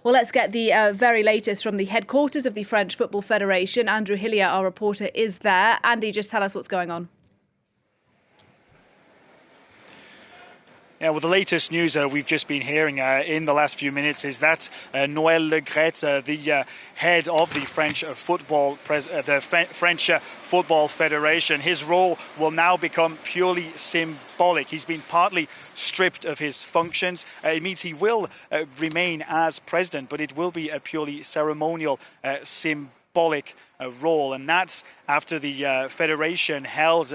Well, let's get the very latest from the headquarters of the French Football Federation. Andrew Hillier, our reporter, is there. Andy, just tell us what's going on. Yeah, well, the latest news we've just been hearing in the last few minutes is that Noël Le Graët, the head of the French Football Federation, his role will now become purely symbolic. He's been partly stripped of his functions. It means he will remain as president, but it will be a purely ceremonial, symbolic role. And that's after the federation held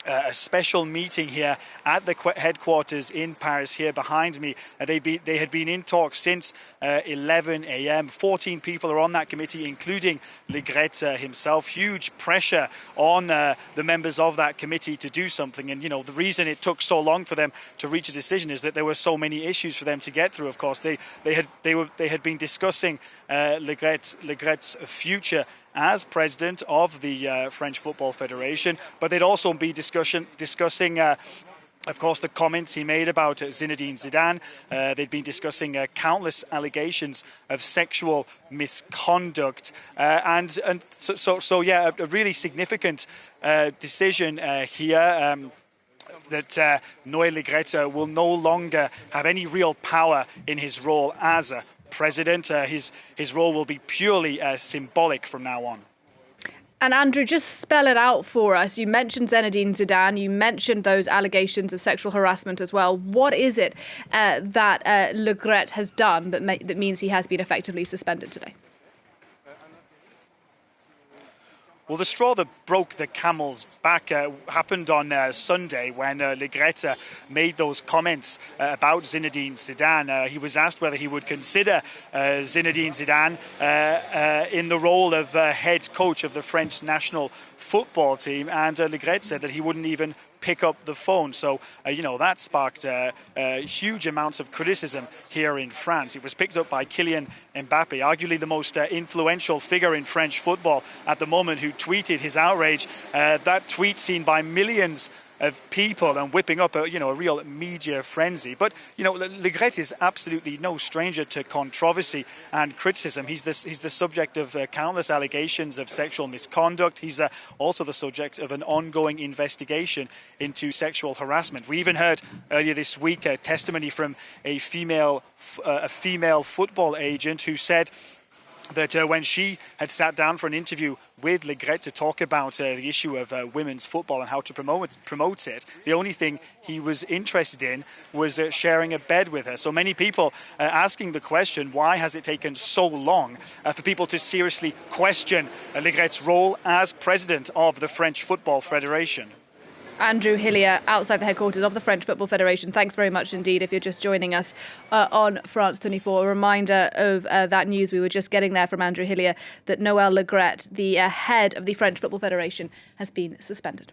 a special meeting here at the headquarters in Paris here behind me. They had been in talks since 11 a.m. 14 people are on that committee, including Le Graët himself. Huge pressure on the members of that committee to do something. And, you know, the reason it took so long for them to reach a decision is that there were so many issues for them to get through. Of course, they had been discussing Le Graët's future as president of the French Football Federation, but they'd also be discussing of course, the comments he made about Zinedine Zidane. They'd been discussing countless allegations of sexual misconduct. So, yeah, a really significant decision here. That Noël Le Graët will no longer have any real power in his role as a president. His role will be purely symbolic from now on. And Andrew, just spell it out for us. You mentioned Zinedine Zidane. You mentioned those allegations of sexual harassment as well. What is it that Le Graët has done that means he has been effectively suspended today? Well, the straw that broke the camel's back happened on Sunday when Le Graët made those comments about Zinedine Zidane. He was asked whether he would consider Zinedine Zidane in the role of head coach of the French national football team, and Le Graët said that he wouldn't even pick up the phone. So, that sparked huge amounts of criticism here in France. It was picked up by Kylian Mbappe, arguably the most influential figure in French football at the moment, who tweeted his outrage. That tweet seen by millions of people and whipping up a real media frenzy. But Le Graët is absolutely no stranger to controversy and criticism. He's the subject of countless allegations of sexual misconduct. He's also the subject of an ongoing investigation into sexual harassment. We even heard earlier this week a testimony from a female football agent who said that when she had sat down for an interview with Le Graët to talk about the issue of women's football and how to promote it, the only thing he was interested in was sharing a bed with her. So many people asking the question, why has it taken so long for people to seriously question Le Graët's role as president of the French Football Federation? Andrew Hillier, outside the headquarters of the French Football Federation. Thanks very much indeed if you're just joining us on France 24. A reminder of that news we were just getting there from Andrew Hillier, that Noël Le Graët, the head of the French Football Federation, has been suspended.